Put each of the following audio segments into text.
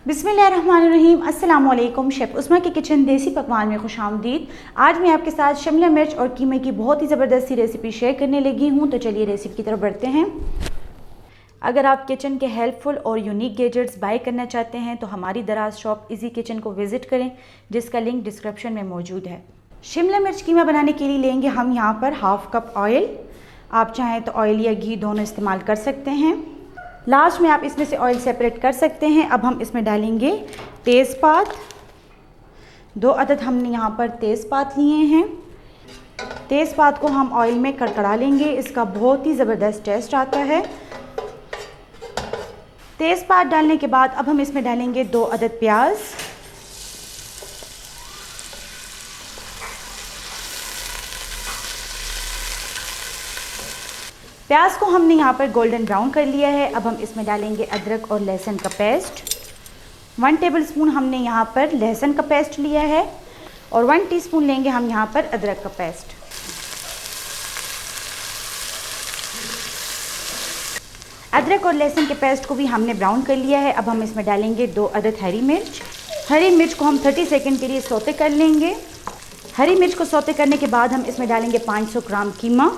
बिस्मिल्लाहिर्रहमानिर्रहीम। अस्सलाम वालेकुम। शेफ़ उस्मा की किचन देसी पकवान में खुशामदीद। आज मैं आपके साथ शिमला मिर्च और कीमे की बहुत ही ज़बरदस्त सी रेसिपी शेयर करने लगी हूँ। तो चलिए रेसिपी की तरफ बढ़ते हैं। अगर आप किचन के हेल्पफुल और यूनिक गैजेट्स बाय करना चाहते हैं तो हमारी दराज शॉप इजी किचन को विज़िट करें, जिसका लिंक डिस्क्रिप्शन में मौजूद है। शिमला मिर्च कीमा बनाने के लिए लेंगे हम यहाँ पर हाफ़ कप ऑयल। आप चाहें तो ऑयल या घी दोनों इस्तेमाल कर सकते हैं। लास्ट में आप इसमें से ऑयल सेपरेट कर सकते हैं। अब हम इसमें डालेंगे तेज़पात। 2 अदद हमने यहाँ पर तेज़पात लिए हैं। तेज़पात को हम ऑयल में कड़कड़ा लेंगे, इसका बहुत ही ज़बरदस्त टेस्ट आता है। तेज़पात डालने के बाद अब हम इसमें डालेंगे 2 अदद प्याज। प्याज को हमने यहाँ पर गोल्डन ब्राउन कर लिया है। अब हम इसमें डालेंगे अदरक और लहसुन का पेस्ट। 1 टेबलस्पून हमने यहाँ पर लहसुन का पेस्ट लिया है और 1 टीस्पून लेंगे हम यहाँ पर अदरक का पेस्ट। अदरक और लहसुन के पेस्ट को भी हमने ब्राउन कर लिया है। अब हम इसमें डालेंगे 2 अदद हरी मिर्च। हरी मिर्च को हम 30 सेकंड के लिए सौते कर लेंगे। हरी मिर्च को सौते करने के बाद हम इसमें डालेंगे 500 ग्राम कीमा।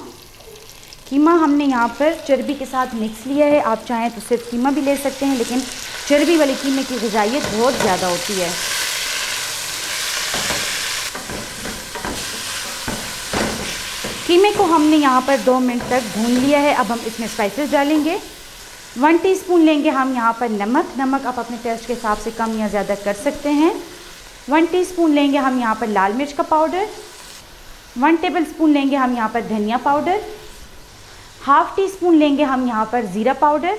कीमा हमने यहाँ पर चर्बी के साथ मिक्स लिया है। आप चाहें तो सिर्फ कीमा भी ले सकते हैं, लेकिन चर्बी वाले कीमे की ग़िज़ाइयत बहुत ज़्यादा होती है। कीमे को हमने यहाँ पर 2 मिनट तक भून लिया है। अब हम इसमें स्पाइसेस डालेंगे। 1 टीस्पून लेंगे हम यहाँ पर नमक आप अपने टेस्ट के हिसाब से कम या ज़्यादा कर सकते हैं। 1 टीस्पून लेंगे हम यहाँ पर लाल मिर्च का पाउडर। 1 टेबलस्पून लेंगे हम यहाँ पर धनिया पाउडर। हाफ़ टी स्पून लेंगे हम यहाँ पर ज़ीरा पाउडर।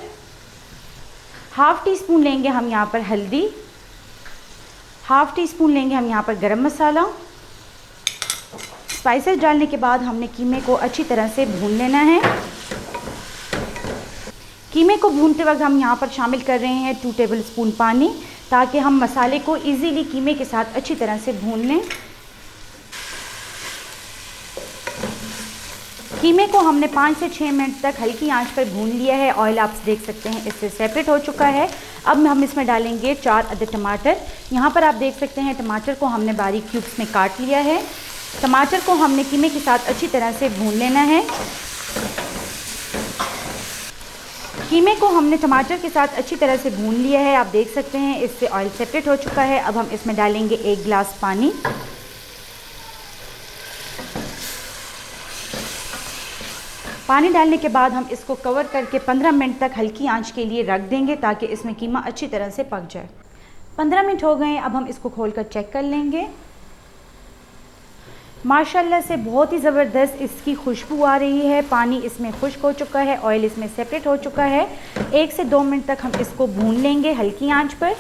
हाफ़ टी स्पून लेंगे हम यहाँ पर हल्दी। हाफ़ टी स्पून लेंगे हम यहाँ पर गरम मसाला। स्पाइसेस डालने के बाद हमने कीमे को अच्छी तरह से भून लेना है। कीमे को भूनते वक्त हम यहाँ पर शामिल कर रहे हैं 2 टेबलस्पून पानी, ताकि हम मसाले को इजीली कीमे के साथ अच्छी तरह से भून लें। कीमे को हमने 5 से 6 मिनट तक हल्की आंच पर भून लिया है। ऑयल आप देख सकते हैं इससे सेपरेट हो चुका है। अब हम इसमें डालेंगे 4 अदद टमाटर। यहाँ पर आप देख सकते हैं टमाटर को हमने बारीक क्यूब्स में काट लिया है। टमाटर को हमने कीमे के साथ अच्छी तरह से भून लेना है। कीमे को हमने टमाटर के साथ अच्छी तरह से भून लिया है। आप देख सकते हैं इससे ऑयल सेपरेट हो चुका है। अब हम इसमें डालेंगे 1 गिलास पानी। पानी डालने के बाद हम इसको कवर करके 15 मिनट तक हल्की आंच के लिए रख देंगे, ताकि इसमें कीमा अच्छी तरह से पक जाए। 15 मिनट हो गए। अब हम इसको खोलकर चेक कर लेंगे। माशाल्लाह से बहुत ही ज़बरदस्त इसकी खुशबू आ रही है। पानी इसमें खुश्क हो चुका है, ऑयल इसमें सेपरेट हो चुका है। 1 से 2 मिनट तक हम इसको भून लेंगे हल्की आंच पर।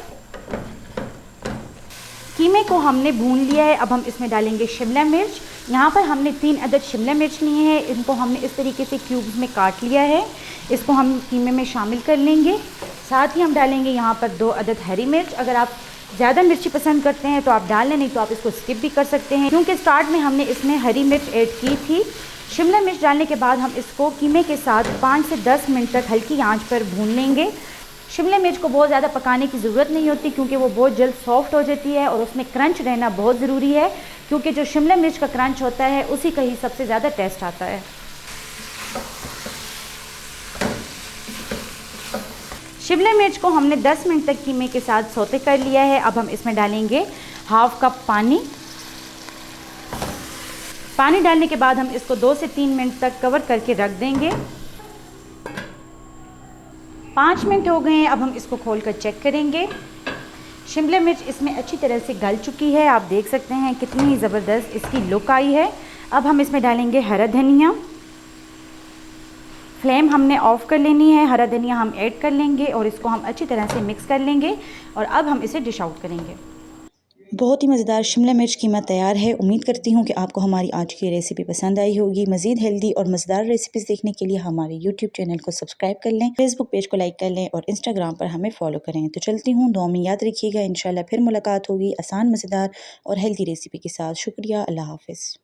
कीमे को हमने भून लिया है। अब हम इसमें डालेंगे शिमला मिर्च। यहाँ पर हमने 3 अदद शिमला मिर्च लिए हैं। इनको हमने इस तरीके से क्यूब्स में काट लिया है। इसको हम कीमे में शामिल कर लेंगे। साथ ही हम डालेंगे यहाँ पर 2 अदद हरी मिर्च। अगर आप ज़्यादा मिर्ची पसंद करते हैं तो आप डाल लें, नहीं तो आप इसको स्किप भी कर सकते हैं, क्योंकि स्टार्ट में हमने इसमें हरी मिर्च ऐड की थी। शिमला मिर्च डालने के बाद हम इसको कीमे के साथ 5 से 10 मिनट तक हल्की आंच पर भून लेंगे। शिमला मिर्च को बहुत ज़्यादा पकाने की ज़रूरत नहीं होती, क्योंकि वो बहुत जल्द सॉफ्ट हो जाती है और उसमें क्रंच रहना बहुत ज़रूरी है, क्योंकि जो शिमला मिर्च का क्रंच होता है उसी का ही सबसे ज़्यादा टेस्ट आता है। शिमला मिर्च को हमने 10 मिनट तक कीमे के साथ सौते कर लिया है। अब हम इसमें डालेंगे हाफ़ कप पानी। पानी डालने के बाद हम इसको 2 से 3 मिनट तक कवर करके रख देंगे। 5 मिनट हो गए हैं। अब हम इसको खोलकर चेक करेंगे। शिमला मिर्च इसमें अच्छी तरह से गल चुकी है। आप देख सकते हैं कितनी ही ज़बरदस्त इसकी लुक आई है। अब हम इसमें डालेंगे हरा धनिया। फ्लेम हमने ऑफ़ कर लेनी है। हरा धनिया हम ऐड कर लेंगे और इसको हम अच्छी तरह से मिक्स कर लेंगे और अब हम इसे डिश आउट करेंगे। बहुत ही मज़ेदार शिमला मिर्च कीमा तैयार है। उम्मीद करती हूँ कि आपको हमारी आज की रेसिपी पसंद आई होगी। मज़ीद हेल्दी और मज़ेदार रेसिपीज़ देखने के लिए हमारे यूट्यूब चैनल को सब्सक्राइब कर लें, फेसबुक पेज को लाइक कर लें और इंस्टाग्राम पर हमें फॉलो करें। तो चलती हूँ, दुआ में याद रखिएगा। इंशाल्लाह फिर मुलाकात होगी आसान, मज़ेदार और हेल्दी रेसिपी के साथ। शुक्रिया, अल्लाह हाफ़िज़।